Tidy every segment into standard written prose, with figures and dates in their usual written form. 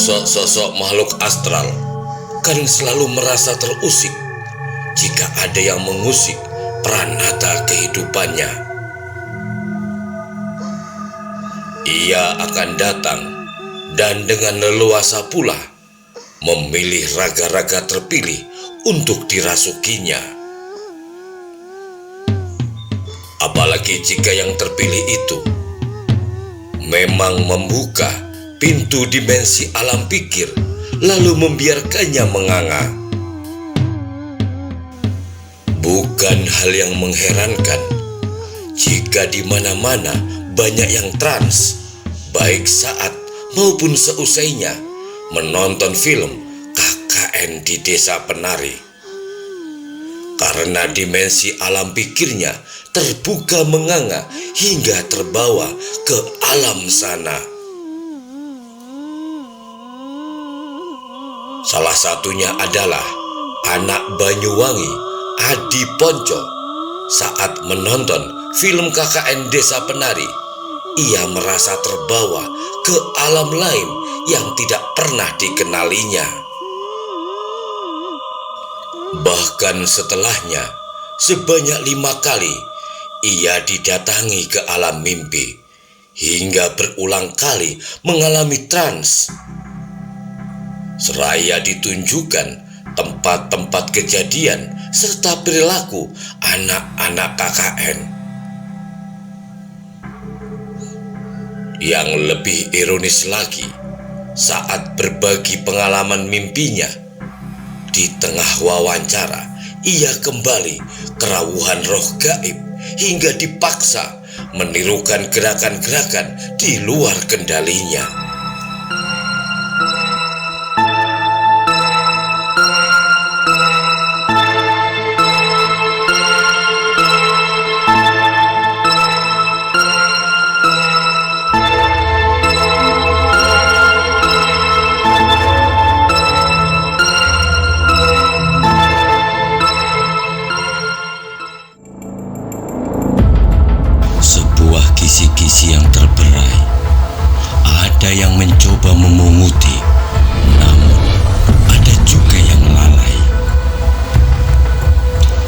Sosok-sosok makhluk astral kan selalu merasa terusik jika ada yang mengusik pranata kehidupannya. Ia akan datang dan dengan leluasa pula memilih raga-raga terpilih untuk dirasukinya. Apalagi jika yang terpilih itu memang membuka pintu dimensi alam pikir lalu membiarkannya menganga. Bukan hal yang mengherankan jika di mana-mana banyak yang trans, baik saat maupun seusainya menonton film KKN di Desa Penari. Karena dimensi alam pikirnya terbuka menganga hingga terbawa ke alam sana. Salah satunya adalah anak Banyuwangi, Adi Ponco. Saat menonton film KKN Desa Penari, ia merasa terbawa ke alam lain yang tidak pernah dikenalinya. Bahkan setelahnya, sebanyak 5 kali, ia didatangi ke alam mimpi, hingga berulang kali mengalami trans. Seraya ditunjukkan tempat-tempat kejadian serta perilaku anak-anak KKN. Yang lebih ironis lagi, saat berbagi pengalaman mimpinya, di tengah wawancara, ia kembali kerawuhan roh gaib hingga dipaksa menirukan gerakan-gerakan di luar kendalinya. Kisi-kisi yang terberai, ada yang mencoba memunguti, namun ada juga yang lalai.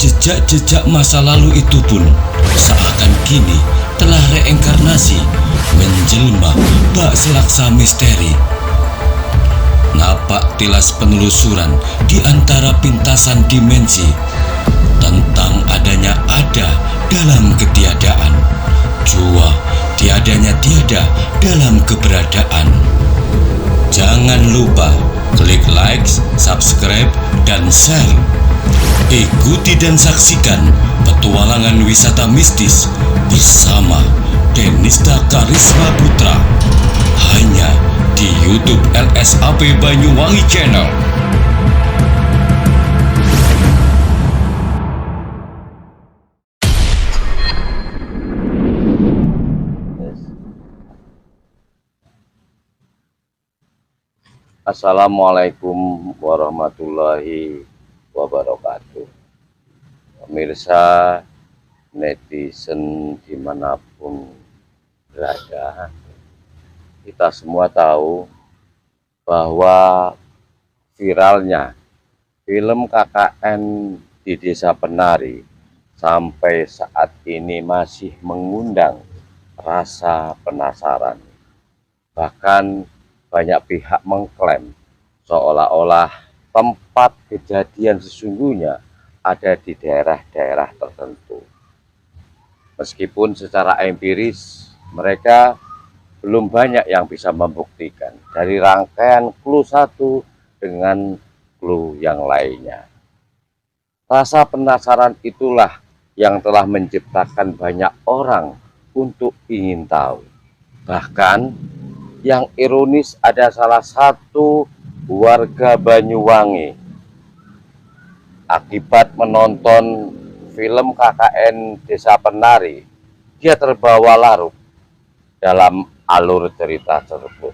Jejak-jejak masa lalu itu pun seakan kini telah reinkarnasi menjelma bak selaksa misteri. Napak tilas penelusuran di antara pintasan dimensi tentang adanya ada dalam ketiadaan, jua tiadanya tiada dalam keberadaan. Jangan lupa klik like, subscribe, dan share. Ikuti dan saksikan petualangan wisata mistis bersama Denista Karisma Putra hanya di YouTube LSAP Banyuwangi Channel. Assalamualaikum warahmatullahi wabarakatuh. Pemirsa netizen dimanapun berada, kita semua tahu bahwa viralnya film KKN di Desa Penari sampai saat ini masih mengundang rasa penasaran. Bahkan banyak pihak mengklaim seolah-olah tempat kejadian sesungguhnya ada di daerah-daerah tertentu. Meskipun secara empiris mereka belum banyak yang bisa membuktikan dari rangkaian clue satu dengan clue yang lainnya. Rasa penasaran itulah yang telah menciptakan banyak orang untuk ingin tahu. Bahkan yang ironis, ada salah satu warga Banyuwangi akibat menonton film KKN Desa Penari, dia terbawa larut dalam alur cerita tersebut.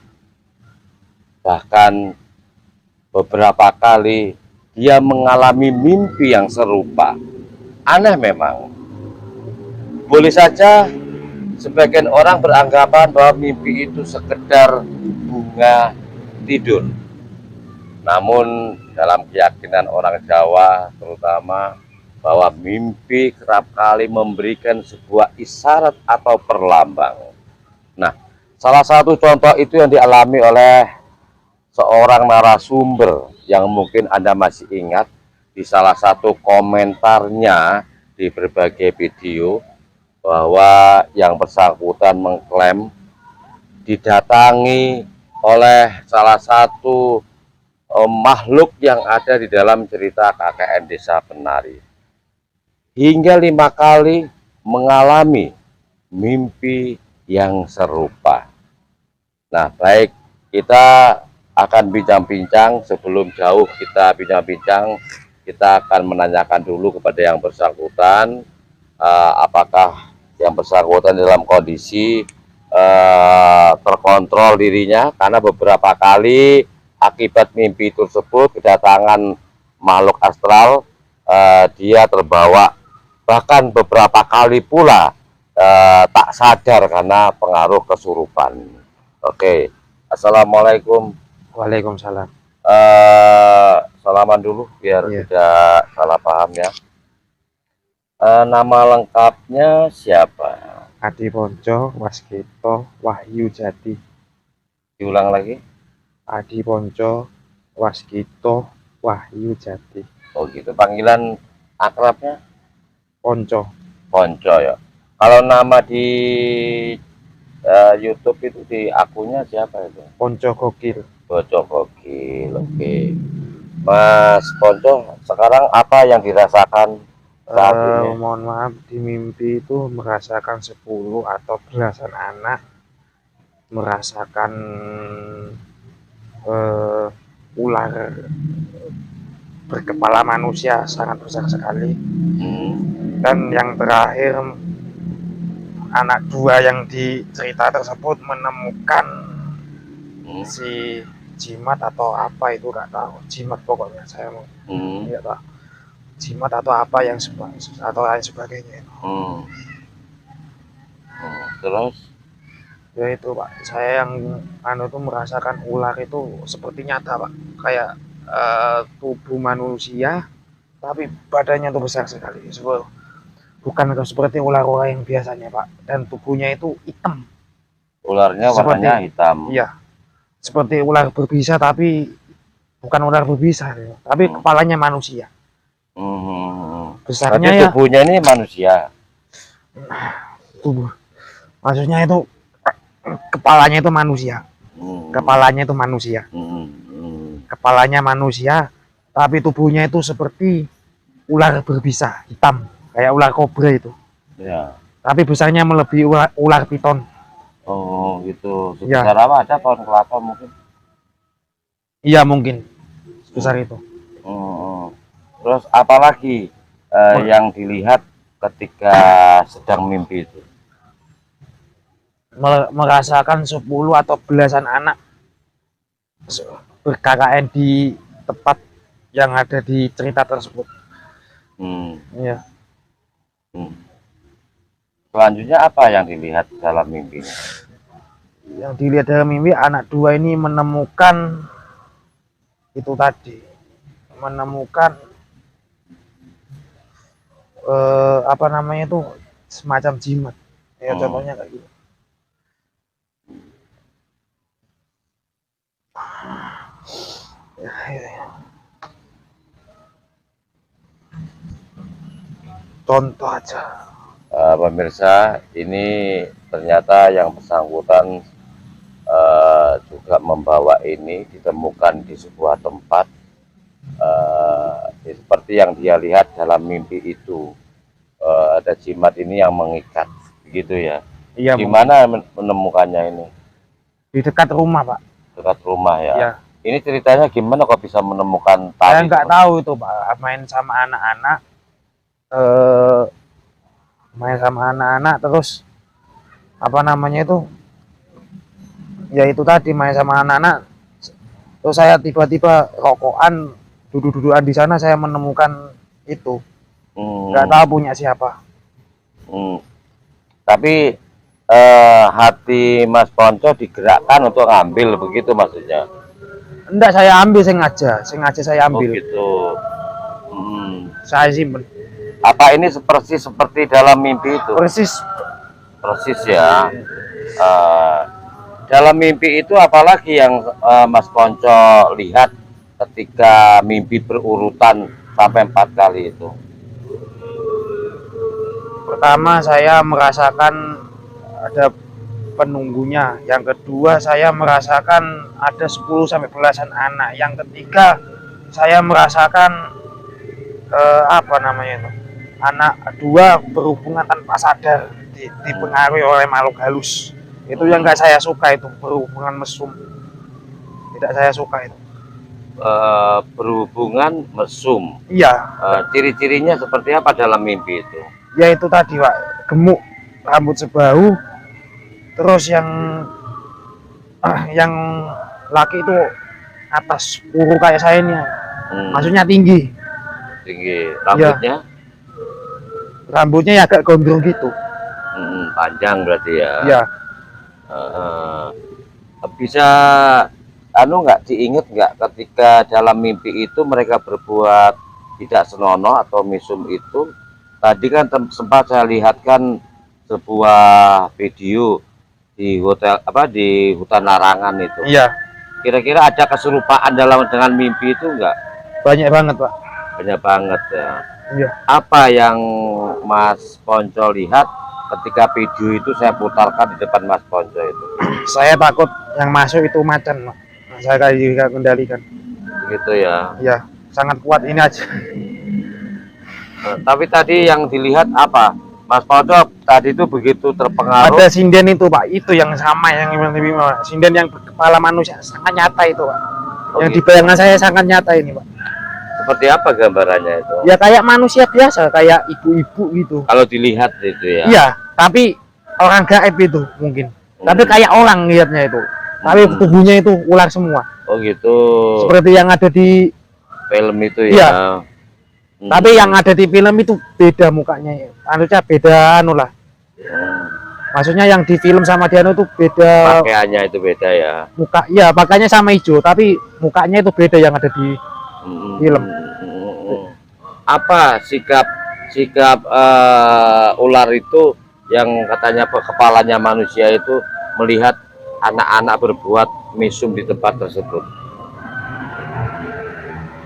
Bahkan beberapa kali dia mengalami mimpi yang serupa. Aneh memang. Boleh saja sebagian orang beranggapan bahwa mimpi itu sekedar bunga tidur. Namun dalam keyakinan orang Jawa terutama bahwa mimpi kerap kali memberikan sebuah isyarat atau perlambang. Nah, salah satu contoh itu yang dialami oleh seorang narasumber yang mungkin Anda masih ingat di salah satu komentarnya di berbagai video, bahwa yang bersangkutan mengklaim didatangi oleh salah satu makhluk yang ada di dalam cerita KKN Desa Penari, hingga 5 kali mengalami mimpi yang serupa. Nah, baik, kita akan bincang-bincang. Sebelum jauh kita bincang-bincang, kita akan menanyakan dulu kepada yang bersangkutan, apakah yang bersangkutan dalam kondisi terkontrol dirinya, karena beberapa kali akibat mimpi tersebut kedatangan makhluk astral, dia terbawa, bahkan beberapa kali pula tak sadar karena pengaruh kesurupan. Oke, assalamualaikum. Waalaikumsalam. Salaman dulu biar Iya. tidak salah paham ya. Nama lengkapnya siapa? Adi Ponco Waskito Wahyu Jati. Diulang lagi. Adi Ponco Waskito Wahyu Jati. Oh gitu, panggilan akrabnya Ponco. Ponco ya. Kalau nama di YouTube itu di akunnya siapa itu? Ponco Gokil. Ponco Gokil. Oke. Mas Ponco, sekarang apa yang dirasakan saat ini? Mohon maaf, di mimpi itu merasakan 10 atau belasan anak merasakan ular berkepala manusia sangat besar sekali. Dan yang terakhir, anak 2 yang di cerita tersebut menemukan si jimat atau apa itu, nggak tahu, jimat pokoknya, saya mau nggak tahu jimat atau apa yang atau lain sebagainya. Terus Ya itu Pak, saya yang itu merasakan ular itu seperti nyata Pak, kayak tubuh manusia tapi badannya itu besar sekali, bukan seperti ular-ular yang biasanya Pak, dan tubuhnya itu hitam. ularnya warnanya hitam. Iya, seperti ular berbisa tapi bukan ular berbisa, tapi kepalanya manusia. Besarnya berarti ya tubuhnya ini manusia. tubuh, maksudnya itu kepalanya itu manusia. Kepalanya itu manusia. Kepalanya manusia, tapi tubuhnya itu seperti ular berbisa hitam, kayak ular kobra itu. Ya. Tapi besarnya melebihi ular piton. Oh gitu. Ya. Sebesar apa? Ada pohon kelapa mungkin? Iya mungkin sebesar itu. Terus apalagi yang dilihat ketika sedang mimpi itu? Merasakan 10 atau belasan anak ber-KKN di tempat yang ada di cerita tersebut. Iya. Selanjutnya apa yang dilihat dalam mimpi? Yang dilihat dalam mimpi, anak 2 ini menemukan itu tadi, menemukan apa namanya itu, semacam jimat. Ya contohnya kayak gitu. Contoh aja. Pemirsa, ini ternyata yang bersangkutan juga membawa ini, ditemukan di sebuah tempat seperti yang dia lihat dalam mimpi itu. Ada jimat ini yang mengikat gitu ya. Iya. Di mana menemukannya ini? Di dekat rumah Pak. Dekat rumah ya. Iya. Ini ceritanya gimana kok bisa menemukan tali? Saya nggak tahu itu Pak, main sama anak-anak, terus apa namanya itu, ya itu tadi, main sama anak-anak, terus saya tiba-tiba rokokan, duduk-dudukan di sana, saya menemukan itu. Nggak tahu punya siapa. Tapi hati Mas Ponco digerakkan untuk ngambil, begitu maksudnya? Enggak, saya ambil, sengaja saya Oh ambil. gitu. Saya simpen. Apa ini seperti dalam mimpi itu? Persis. Persis ya. Eh, dalam mimpi itu apalagi yang Mas Ponco lihat ketika mimpi berurutan sampai 4 kali itu? Pertama, saya merasakan ada penunggunya. Yang kedua, saya merasakan ada 10 sampai belasan anak. Yang ketiga, saya merasakan apa namanya itu? Anak dua berhubungan tanpa sadar, dipengaruhi oleh makhluk halus. Itu yang nggak saya suka, itu berhubungan mesum. Tidak saya suka itu. Berhubungan mesum. Iya, Ciri-cirinya seperti apa dalam mimpi itu? ya itu tadi Pak, gemuk, rambut sebahu, terus yang laki itu atas kuru kayak saya ini, maksudnya tinggi. Tinggi. Rambutnya? Rambutnya ya agak gondrong gitu. Panjang berarti ya. Iya. Bisa nggak diingat nggak ketika dalam mimpi itu mereka berbuat tidak senonoh atau mesum itu? Tadi kan sempat saya lihatkan sebuah video di hotel di hutan larangan itu. Iya. Kira-kira ada keserupaan dengan mimpi itu enggak? Banyak banget Pak. Banyak banget ya. Iya. Apa yang Mas Ponco lihat ketika video itu saya putarkan di depan Mas Ponco itu? Saya takut yang masuk itu macan Pak. Nah, saya kayak kendalikan. Gitu ya. Iya, sangat kuat ini aja. Tapi tadi yang dilihat apa? Mas Ponco tadi itu begitu terpengaruh. Ada sinden itu Pak, itu yang sama yang sinden yang berkepala manusia, sangat nyata itu Pak. Yang di bayangan saya sangat nyata ini Pak. Seperti apa gambarannya itu? Ya kayak manusia biasa, kayak ibu-ibu gitu. Kalau dilihat itu ya. Iya, tapi orang gaib itu mungkin. Tapi kayak orang lihatnya itu. Tapi tubuhnya itu ular semua. Oh gitu. Seperti yang ada di film itu ya. Iya. Tapi yang ada di film itu beda mukanya. Maksudnya beda lah. Maksudnya yang di film sama dia itu beda. Pakaiannya itu beda ya. Muka, ya pakainya sama hijau, tapi mukanya itu beda yang ada di film. Apa sikap ular itu yang katanya kepalanya manusia itu melihat anak-anak berbuat mesum di tempat tersebut?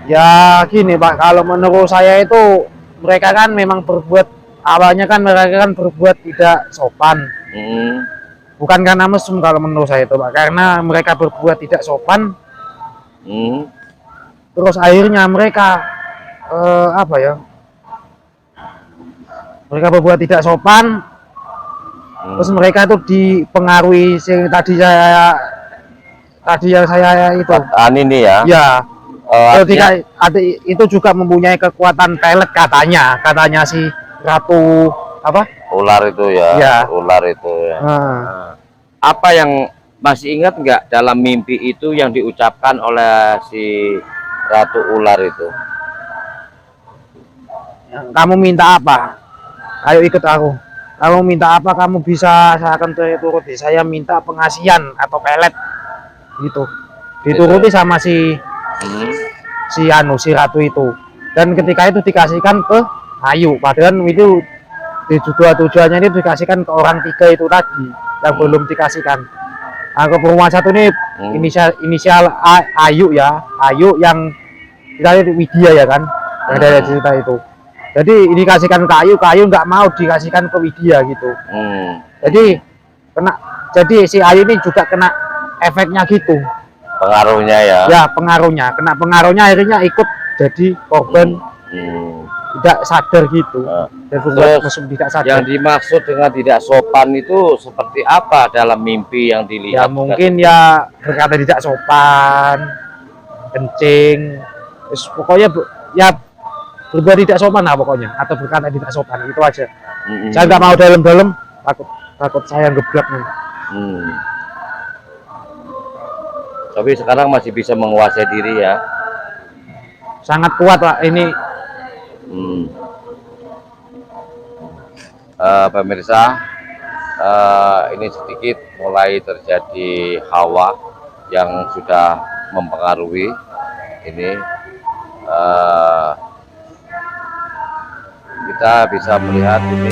Ya gini Pak, kalau menurut saya itu mereka kan memang berbuat, awalnya kan mereka kan berbuat tidak sopan. Bukan karena mesum kalau menurut saya itu Pak, karena mereka berbuat tidak sopan. Terus akhirnya mereka apa ya? Mereka berbuat tidak sopan. Terus mereka itu dipengaruhi yang saya itu. Ini ya. Ya. Artinya, ada itu juga mempunyai kekuatan pelet katanya si ratu apa? Ular itu ya. Ya. Ular itu ya. Apa yang masih ingat nggak dalam mimpi itu yang diucapkan oleh si ratu ular itu? Kamu minta apa? Ayo ikut aku. Kamu minta apa? Kamu bisa, saya akan turuti. Saya minta pengasihan atau pelet gitu. Dituruti sama si ratu itu. Dan ketika itu dikasihkan ke Ayu. Padahal itu tujuannya itu dikasihkan ke orang 3 itu tadi yang belum dikasihkan. Nah, ke perempuan satu ini inisial Ayu ya. Ayu yang kita lihat Widya ya kan. Yang ada cerita itu. Jadi dikasihkan ke Ayu nggak mau dikasihkan ke Widya gitu. Jadi si Ayu ini juga kena efeknya gitu. Pengaruhnya ya. Ya, kena pengaruhnya akhirnya ikut jadi korban tidak sadar gitu. Dan mesum tidak sadar. Yang dimaksud dengan tidak sopan itu seperti apa dalam mimpi yang dilihat? Ya mungkin ya berkata tidak sopan, kencing, pokoknya ya berbuat tidak sopan lah pokoknya, atau berkata tidak sopan, itu aja. Saya nggak mau dalam-dalam, takut saya geblak nih. Tapi sekarang masih bisa menguasai diri ya. Sangat kuat Pak ini. Pemirsa, ini sedikit mulai terjadi hawa yang sudah mempengaruhi ini. Kita bisa melihat ini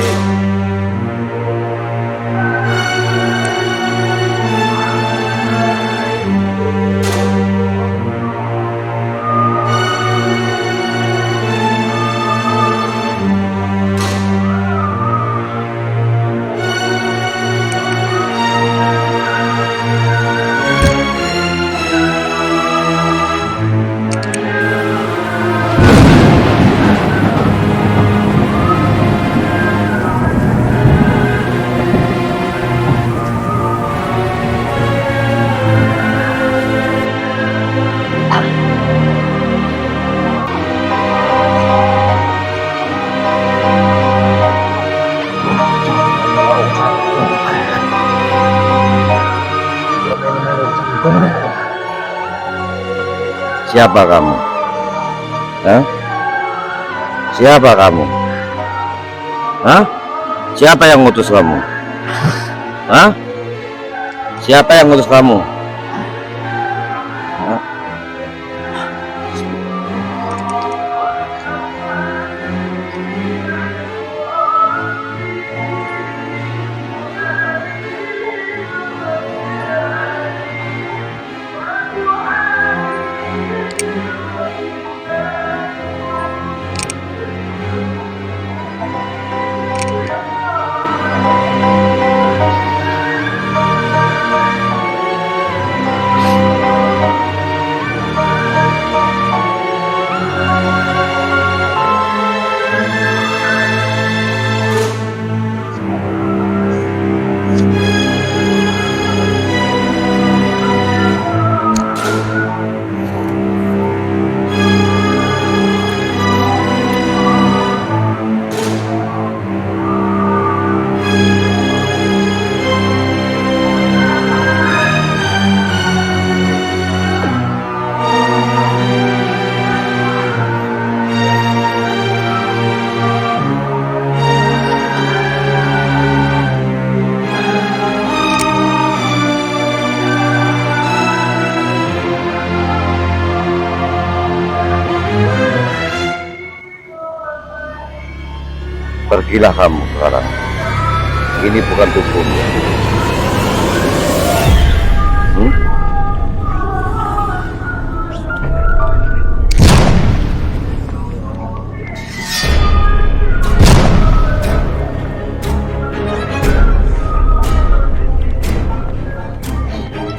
siapa kamu? Hah? Siapa kamu? Hah? Siapa yang ngutus kamu? Hah? Siapa yang ngutus kamu? Hah? Pergilah kamu sekarang. Ini bukan tubuhmu.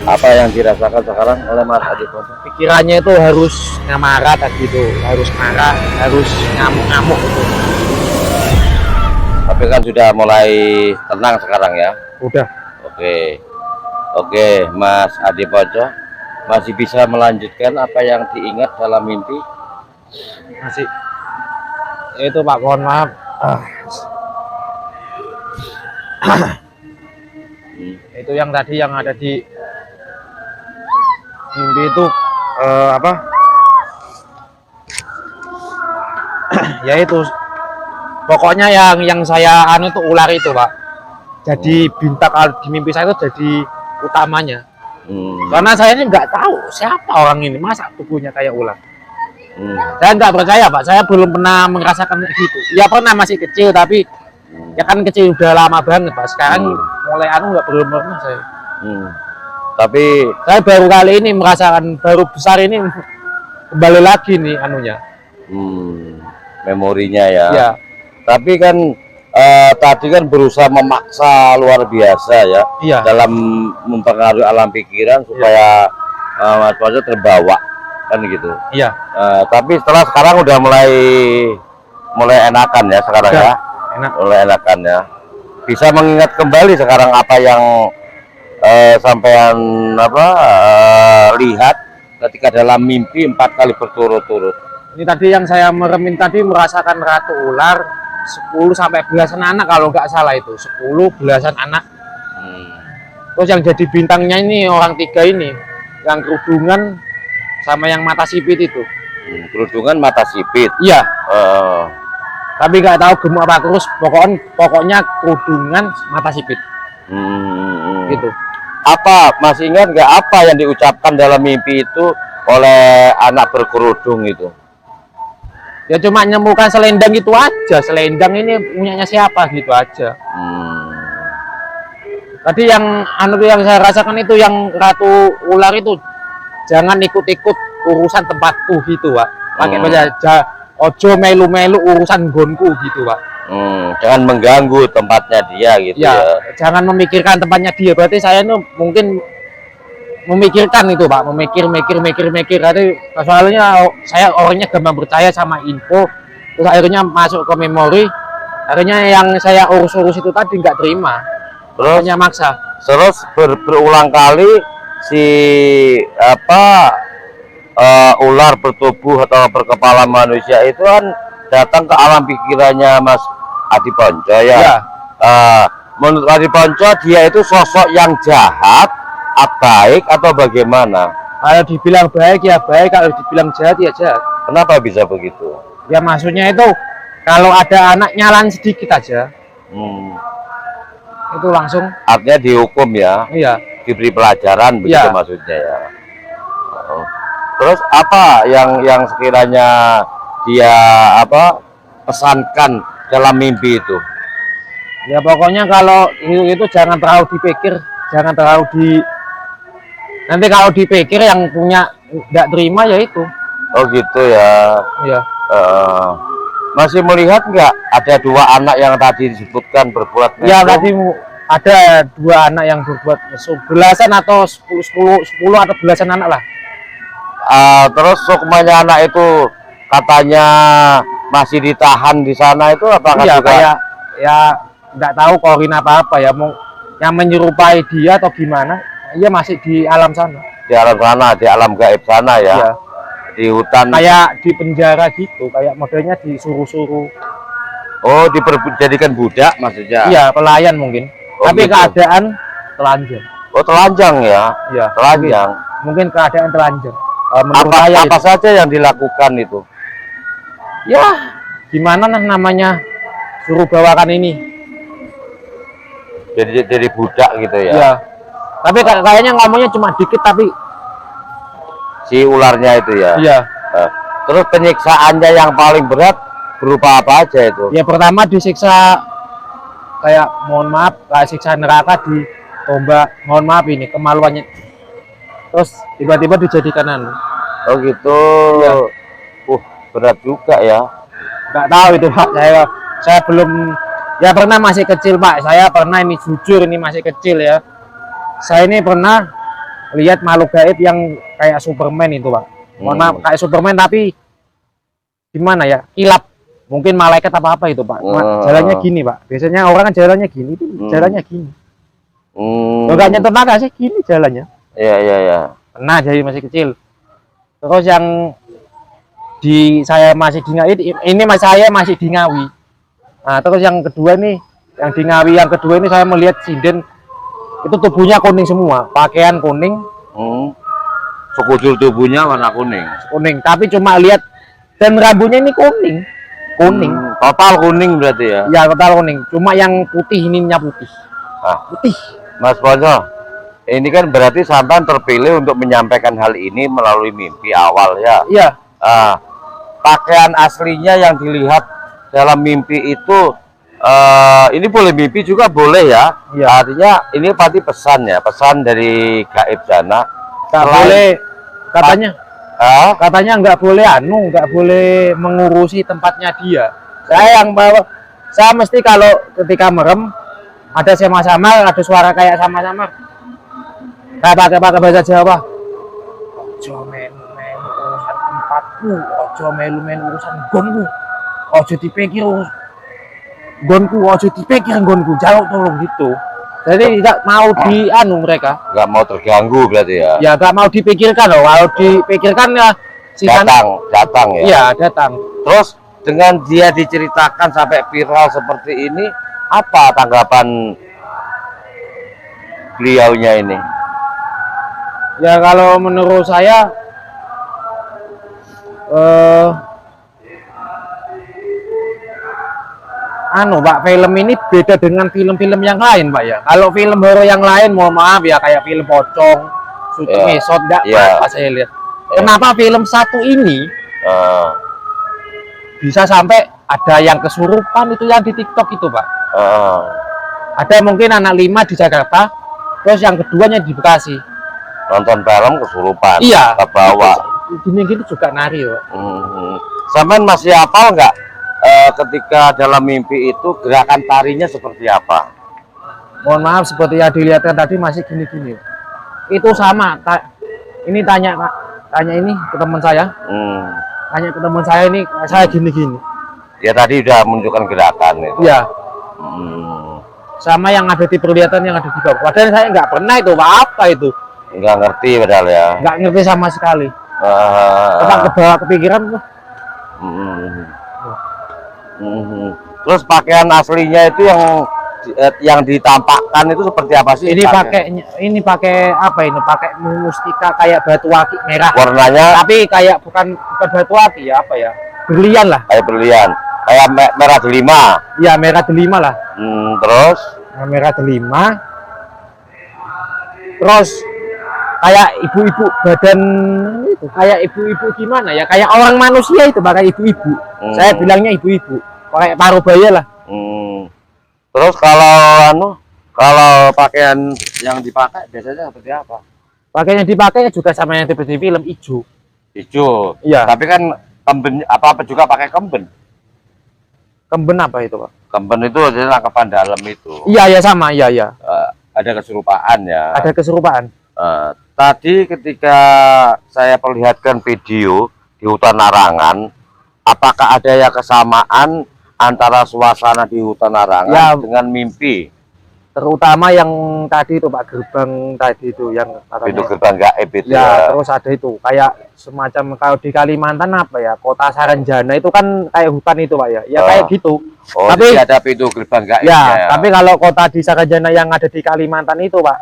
Apa yang dirasakan sekarang oleh Mas Adi Ponco? Pikirannya itu harus marah tadi itu, harus marah, harus ngamuk-ngamuk itu. Tapi kan sudah mulai tenang sekarang ya. Udah. Oke, Mas Adi Ponco masih bisa melanjutkan apa yang diingat dalam mimpi? Masih. Itu Pak, mohon maaf. Itu yang tadi yang ada di mimpi itu apa? Ya itu. Pokoknya yang saya anu itu ular itu, Pak. Jadi bintang di mimpi saya itu jadi utamanya. Karena saya ini nggak tahu siapa orang ini, masa tubuhnya kayak ular. Saya nggak percaya, Pak. Saya belum pernah merasakan gitu. Ya pernah masih kecil, tapi ya kan kecil udah lama banget, Pak. Sekarang mulai anu belum pernah saya. Tapi saya baru kali ini merasakan, baru besar ini kembali lagi nih anunya. Memorinya ya. Ya. Tapi kan tadi kan berusaha memaksa luar biasa ya. Iya. Dalam mempengaruhi alam pikiran supaya Mas Ponco terbawa kan gitu. Iya. Tapi sekarang udah mulai enakan ya sekarang Udah, ya. enak. Mulai enakan ya. Bisa mengingat kembali sekarang apa yang sampean lihat ketika dalam mimpi 4 kali berturut-turut. Ini tadi yang saya meremin tadi merasakan ratu ular 10 sampai belasan anak kalau nggak salah itu 10 belasan anak. Terus yang jadi bintangnya ini orang 3 ini, yang kerudungan sama yang mata sipit itu. Kerudungan mata sipit. Iya. Tapi nggak tahu gemuk apa terus, pokoknya kerudungan mata sipit. Gitu. Apa masih ingat nggak apa yang diucapkan dalam mimpi itu oleh anak berkerudung itu? Ya cuma menemukan selendang itu aja. Selendang ini punyanya siapa gitu aja. Tadi yang saya rasakan itu yang Ratu Ular itu jangan ikut-ikut urusan tempatku gitu, Pak. Pakai aja ojo melu-melu urusan gonku gitu, Pak. Jangan mengganggu tempatnya dia gitu ya. Jangan memikirkan tempatnya dia. Berarti saya itu mungkin memikirkan itu, Pak. Mikir. Tadi soalnya saya orangnya gampang percaya sama info. Terus akhirnya masuk ke memori. Akhirnya yang saya urus-urus itu tadi nggak terima. Terus hanya maksa. Terus berulang kali si ular bertubuh atau berkepala manusia itu kan datang ke alam pikirannya Mas Adi Ponco ya. Menurut Adi Ponco dia itu sosok yang jahat, baik atau bagaimana? Kalau dibilang baik ya baik, kalau dibilang jahat ya jahat. Kenapa bisa begitu? Ya maksudnya itu kalau ada anak nyalan sedikit aja, itu langsung artinya dihukum ya. Iya. Diberi pelajaran begitu maksudnya ya. Terus apa yang sekiranya dia pesankan dalam mimpi itu? Ya pokoknya kalau itu jangan terlalu dipikir, jangan terlalu nanti kalau dipikir yang punya nggak terima ya itu. Oh gitu ya. Iya. Masih melihat nggak ada 2 anak yang tadi disebutkan berbuat mesum? Ya tadi ada 2 anak yang berbuat mesum, belasan atau 10 atau belasan anak lah. Terus sukmanya anak itu katanya masih ditahan di sana itu apakah iya, juga? Kayak ya nggak tahu korin apa ya, mau yang menyerupai dia atau gimana? Iya masih di alam sana. Di alam sana, di alam gaib sana ya. Iya. Di hutan. Kayak di penjara gitu, kayak modelnya disuruh-suruh. Oh, dijadikan budak maksudnya? Iya, pelayan mungkin. Oh, tapi gitu. keadaan telanjang. Oh, telanjang ya? Iya. Telanjang. Mungkin keadaan telanjang. Apa saja yang dilakukan itu? Ya, gimana namanya suruh bawakan ini. Jadi budak gitu ya? Iya. Tapi kayaknya ngomongnya cuma dikit tapi si ularnya itu ya? Iya. Terus penyiksaannya yang paling berat berupa apa aja itu? Ya pertama disiksa kayak mohon maaf, kayak siksa neraka di tombak, mohon maaf ini kemaluannya. Terus tiba-tiba dijadikan Oh gitu. Ya. Berat juga ya. Nggak tahu itu Pak, saya belum, ya pernah masih kecil Pak, saya pernah ini jujur ini masih kecil ya. Saya ini pernah lihat makhluk gaib yang kayak Superman itu Pak. Mohon maaf, kayak Superman tapi gimana ya, kilap, mungkin malaikat apa itu Pak. Jalannya gini Pak, biasanya orang kan jalannya gini, itu jalannya gini. Enggak nyentuh naga sih, gini jalannya. Iya. Pernah jadi masih kecil. Terus yang saya masih di Ngawi, ini saya masih di Ngawi. Nah, terus yang kedua nih, yang di Ngawi yang kedua ini saya melihat sinden itu tubuhnya kuning semua, pakaian kuning. Sekujur tubuhnya warna kuning. Kuning, tapi cuma lihat dan rambutnya ini kuning. Total kuning berarti ya? Ya, total kuning. Cuma yang putih ininya putih. Putih. Mas Ponco, ini kan berarti Santan terpilih untuk menyampaikan hal ini melalui mimpi awal ya? Iya. Pakaian aslinya yang dilihat dalam mimpi itu, ini boleh mimpi juga boleh ya? Iya. Artinya ini pasti pesan ya, pesan dari gaib sana. Nggak boleh, katanya nggak boleh nggak boleh mengurusi tempatnya dia. Saya yang bawa, saya mesti kalau ketika merem ada sama-sama, ada suara kayak sama-sama. Kayak pakai bahasa Jawa. Ojo melu-melu urusan tempatku, ojo melu-melu urusan gonku, ojo dipikir gonku, ojo dipikir gonku, jauh tolong gitu. Jadi tidak mau mereka. Nggak mau terganggu berarti ya? Ya nggak mau dipikirkan loh. Kalau dipikirkan ya datang ya? Iya datang. Terus dengan dia diceritakan sampai viral seperti ini, apa tanggapan beliaunya ini? Ya kalau menurut saya Pak, film ini beda dengan film-film yang lain Pak ya. Kalau film horor yang lain mohon maaf ya kayak film pocong, syuting ngesot enggak apa saya lihat. Kenapa film satu ini Eh, bisa sampai ada yang kesurupan itu yang di TikTok itu, Pak. eh. Ada mungkin anak 5 di Jakarta, terus yang keduanya di Bekasi. Nonton film kesurupan, Iya. ke bawah. Gini-gini juga nari, Pak. Sampean masih hafal nggak ketika dalam mimpi itu gerakan tarinya seperti apa? Mohon maaf, seperti yang dilihatkan tadi masih gini-gini. Itu sama. Ini tanya, Pak. Tanya ini ke teman saya. Tanya ke teman saya ini, saya gini-gini. Ya tadi udah menunjukkan gerakan itu. Iya. Hmm, Sama yang ada di perlihatan yang ada di bawah. Padahal saya nggak pernah itu, Pak. Apa itu? nggak ngerti padahal ya. Nggak ngerti sama sekali. Ah, Apa kebawa kepikiran? hmm, hmm. Terus pakaian aslinya itu yang ditampakkan itu seperti apa sih? Ini pakai apa ini? Pakai mustika kayak batu akik merah. Warnanya Tapi kayak bukan batu akik ya, apa ya? Berlian lah. kayak berlian, kayak merah delima. Ya, merah delima lah. Terus Nah, merah delima. Terus kayak ibu-ibu badan itu, kayak ibu-ibu gimana ya? Kayak orang manusia itu, pakai ibu-ibu. Saya bilangnya ibu-ibu. Pakai paruh baya lah. Terus kalau pakaian yang dipakai biasanya seperti apa? Pakainya dipakai juga sama yang seperti film hijau. Hijau. Iya. Tapi kan kemben apa juga pakai kemben. Kemben apa itu, Pak? Kemben itu adalah lengkapan dalam itu. Iya, ya sama, iya, iya. Ada keserupaan ya. Ada keserupaan. Tadi ketika saya perlihatkan video di hutan larangan, apakah ada ya kesamaan antara suasana di hutan larangan Ya. dengan mimpi? Terutama yang tadi itu, Pak, gerbang tadi itu yang katanya. Itu gerbang gaib itu Ya, ya. terus ada itu kayak semacam kalau di Kalimantan apa ya, Kota Saranjana itu kan kayak hutan itu, Pak ya. Ya kayak gitu. Oh, Tapi jadi ada pintu gerbang gaib ya, tapi kalau kota di Saranjana yang ada di Kalimantan itu, Pak,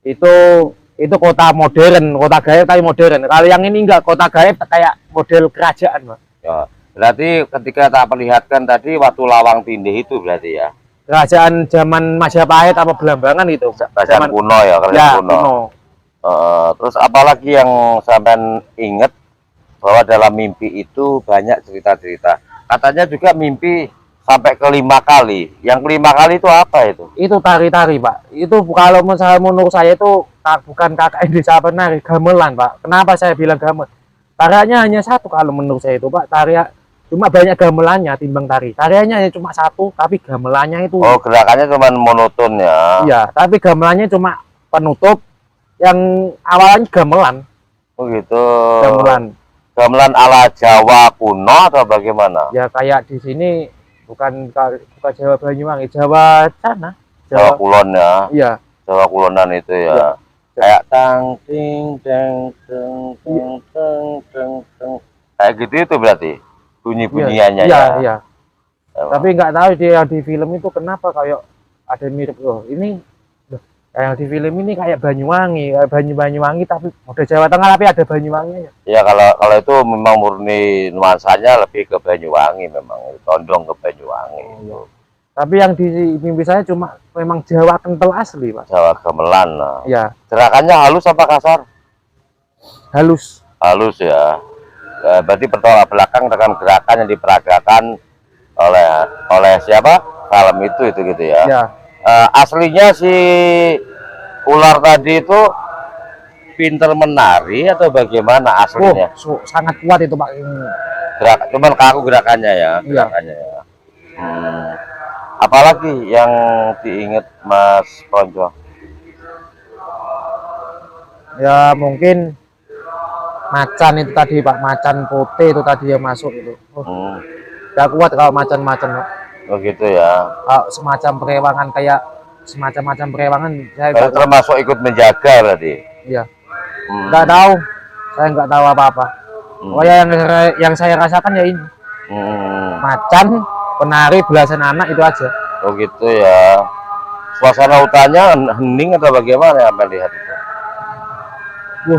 itu kota modern, kota gaib tapi modern. Kalau yang ini enggak, kota gaib kayak model kerajaan, Pak. Ya, berarti ketika tak perlihatkan tadi waktu Lawang Tindih itu berarti ya. Kerajaan zaman Majapahit apa Belambangan itu. Kerajaan kuno ya, kerajaan Ya, kuno. kuno. Terus apalagi yang sampean ingat bahwa dalam mimpi itu banyak cerita-cerita. Katanya juga mimpi sampai ke 5 kali. Yang kelima kali itu apa itu? Itu tari-tari, Pak. Itu kalau menurut saya itu bukan KKN Desa Penari, gamelan, Pak. Kenapa saya bilang gamelan? Tariannya hanya satu kalau menurut saya itu, Pak. Cuma banyak gamelannya timbang tari. Tariannya hanya cuma satu, tapi gamelannya itu. Oh, gerakannya cuma monoton ya. Iya, tapi gamelannya cuma penutup yang awalnya gamelan. Oh gitu. Gamelan. Gamelan ala Jawa kuno atau bagaimana? Ya kayak di sini bukan Jawa Banyuwangi, Jawa sana. Jawa Kulon ya. Iya. Jawa Kulonan itu ya. Ya. Kayak tang ting teng teng teng teng teng teng. Kayak gitu itu berarti bunyi-bunyiannya Iya, ya. iya. Tapi nggak tahu dia di film itu kenapa kayak ada mirip loh. Ini yang di film ini kayak Banyuwangi, Banyuwangi tapi udah Jawa Tengah tapi ada Banyuwanginya. Ya kalau itu memang murni nuansanya lebih ke Banyuwangi, memang condong ke Banyuwangi. Tapi yang di mimpi saya cuma memang Jawa kental asli, Pak. Jawa gamelan. Nah. Ya, Gerakannya halus apa kasar? halus. Halus ya. Berarti bertolak belakang dengan gerakan yang diperagakan oleh siapa? Film itu gitu ya. Ya. Aslinya si ular tadi itu pinter menari atau bagaimana aslinya? Sangat kuat itu, Pak. Cuman kaku gerakannya ya. Iya. Gerakannya ya. Apalagi yang diingat Mas Ponco? Ya mungkin macan itu tadi, Pak. Macan putih itu tadi yang masuk itu. Gak kuat kalau macan-macan, Pak. Oh gitu ya. Kalau semacam perewangan kayak semacam perewangan saya Kalau termasuk ikut menjaga berarti. Iya. Nggak tahu. Saya nggak tahu apa-apa. Pokoknya yang saya rasakan ya ini. Macan, penari, belasan anak itu aja. Oh gitu ya. Suasana hutannya hening atau bagaimana ya melihat itu?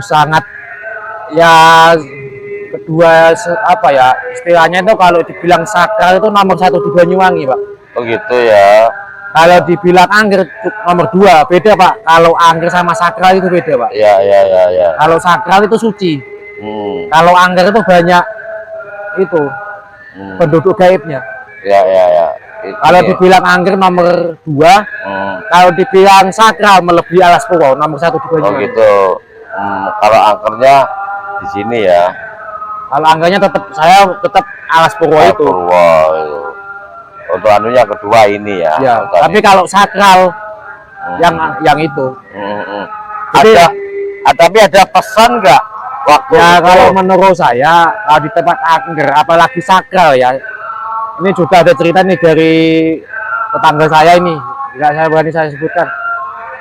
Sangat ya kedua apa ya istilahnya itu kalau dibilang sakral itu nomor 1 di Banyuwangi, Pak. Oh gitu ya. Kalau dibilang angger nomor 2 beda, Pak. Kalau angger sama sakral itu beda, Pak. Ya. Kalau sakral itu suci. Kalau angker itu banyak itu penduduk gaibnya. Ya ya ya. Kalau dibilang angker nomor 2, kalau dibilang sakral melebihi Alas Purwo nomor 1 di Oh Banyuwangi. gitu. Kalau angkernya di sini ya. Kalau angkernya saya tetap Alas Purwo itu. Purwo itu. Untuk anunya kedua ini ya. Ya, tapi kalau sakral yang itu. Jadi, Tapi ada pesan nggak waktu ya itu? kalau menurut saya kalau di tempat angker apalagi sakral ya, ini juga ada cerita nih dari tetangga saya ini, tidak saya berani saya sebutkan.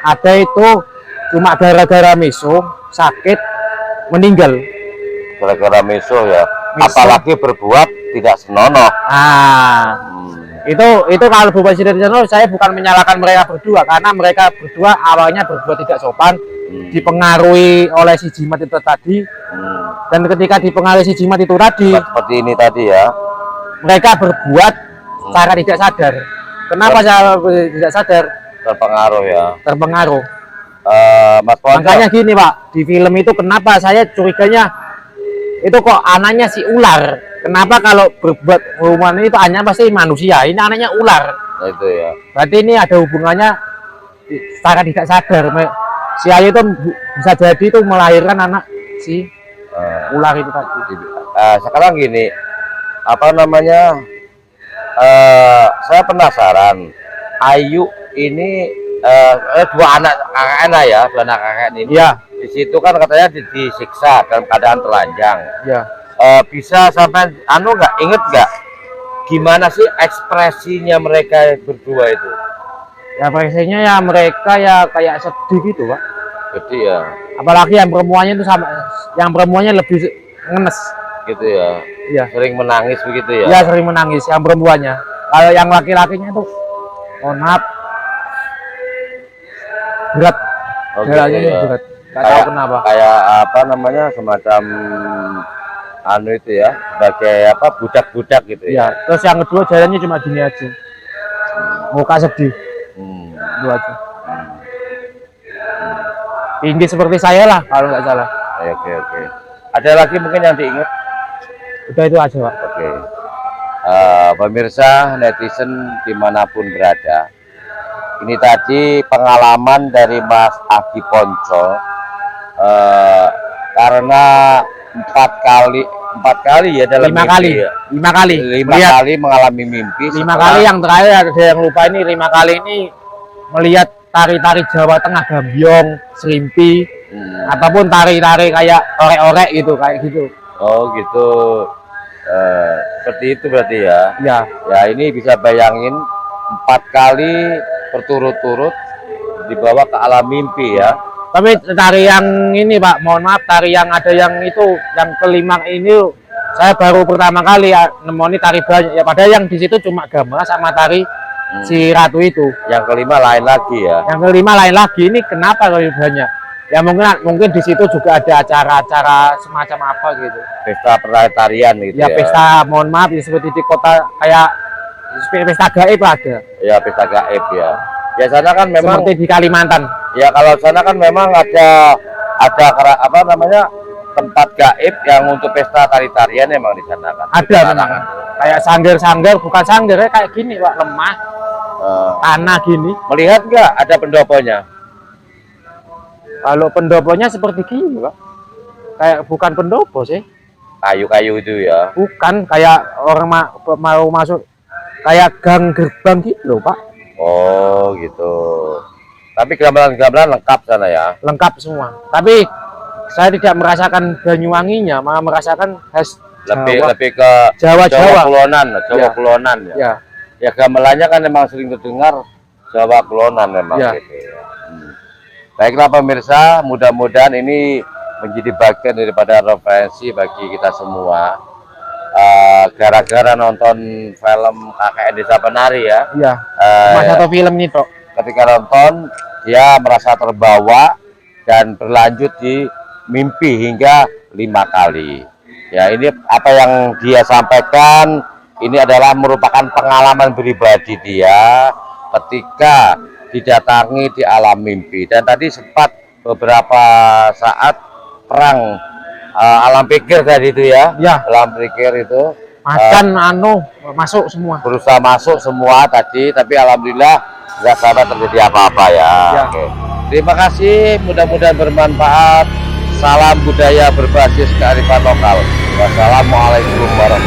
Ada itu cuma gara-gara mesum sakit meninggal. Gara-gara meso ya. Meso. Apalagi berbuat tidak senonoh. Itu kalau Bu Presiden Jono, saya bukan menyalahkan mereka berdua karena mereka berdua awalnya berbuat tidak sopan, dipengaruhi oleh si jimat itu tadi, dan ketika dipengaruhi si jimat itu tadi, Seperti ini tadi ya. mereka berbuat secara tidak sadar. Kenapa saya tidak sadar? Terpengaruh ya. Terpengaruh. Mas Ponco. Makanya gini Pak, di film itu kenapa saya curiganya itu kok anaknya si ular. Kenapa kalau berbuat hubungan itu anaknya pasti manusia, ini anaknya ular. Nah, itu ya. Berarti ini ada hubungannya secara tidak sadar. Si Ayu itu bisa jadi itu melahirkan anak si ular itu tadi. Sekarang gini, apa namanya? Saya penasaran. Ayu ini dua anak kakaknya ya, dua anak kakak ini. Iya. Di situ kan katanya disiksa dalam keadaan telanjang. Iya. Bisa sampai nggak inget nggak gimana sih ekspresinya mereka berdua itu? Ya ekspresinya ya mereka ya kayak sedih gitu Pak. Jadi ya. Apalagi yang perempuannya itu sama, yang perempuannya lebih ngenes. Gitu ya. Iya. Sering menangis begitu ya. Iya sering menangis yang perempuannya. Kalau yang laki-lakinya tuh, mohon maaf, berat. Oh, Jalannya gitu ya. berat. Gak tahu kenapa. Kayak apa namanya semacam anu itu ya, sebagai apa budak-budak gitu Iya. ya. Terus yang kedua jalannya cuma gini aja. Muka sedih. Itu aja. Tinggi seperti saya lah kalau nggak salah. Oke oke. Ada lagi mungkin yang diingat? Udah itu aja Pak. Oke. Pemirsa netizen dimanapun berada, ini tadi pengalaman dari Mas Adi Ponco, karena empat kali ya dalam 5 mimpi kali. ya. 5 kali. 5 Melihat kali mengalami mimpi. 5 setelah- kali yang terakhir ada yang lupa ini 5 kali ini melihat tari-tari Jawa Tengah, gambyong, serimpi, ataupun tari-tari kayak orek-orek gitu kayak gitu. Oh gitu. Seperti itu berarti ya. Ya, Ya ini bisa bayangin 4 kali berturut-turut dibawa ke alam mimpi ya. tapi tari yang ini Pak, mohon maaf, tari yang ada yang itu yang kelima ini saya baru pertama kali ya nemoni tari banyak ya, padahal yang di situ cuma gamelan sama tari si ratu itu. Yang kelima lain lagi ya. Yang kelima lain lagi, ini kenapa lebih banyak? Ya mungkin di situ juga ada acara-acara semacam apa gitu. Pesta tarian gitu Ya ya. pesta, mohon maaf ya, seperti di kota kayak pesta gaib ada. Ya pesta gaib ya. Ya sana kan memang Seperti di Kalimantan. ya kalau sana kan memang ada apa namanya tempat gaib yang untuk pesta tarian memang di sana kan. Ada memang. Kayak sanggar-sanggar, bukan sanggar ya, kayak gini Pak, lemah, tanah gini. Melihat nggak ada pendoponya? Kalau pendoponya seperti gini Pak. Kayak bukan pendopo sih. Kayu-kayu itu ya. Bukan, kayak orang mau masuk kayak gang gerbang gitu loh Pak. Oh gitu. Tapi gamelan-gamelan lengkap sana ya. Lengkap semua. Tapi saya tidak merasakan Banyuwanginya, malah merasakan khas Jawa. Lebih ke Jawa. Kulonan, Jawa Ya. Kulonan ya. Ya, Ya gamelannya kan memang sering terdengar Jawa Kulonan memang Ya. gitu ya. Baiklah pemirsa, mudah-mudahan ini menjadi bagian daripada referensi bagi kita semua. Gara-gara nonton film KKN Desa Penari ya. iya. Cuma satu film nih Tok. Ketika nonton dia merasa terbawa dan berlanjut di mimpi hingga 5 kali. Ya ini apa yang dia sampaikan ini adalah merupakan pengalaman pribadi dia ketika didatangi di alam mimpi, dan tadi sempat beberapa saat perang alam pikir tadi itu ya. Ya. Alam pikir itu Macan masuk semua. berusaha masuk semua tadi, tapi alhamdulillah nggak sampai terjadi apa-apa ya. Ya. Oke. Terima kasih, mudah-mudahan bermanfaat. Salam budaya berbasis kearifan lokal. Wassalamualaikum warahmatullahi wabarakatuh.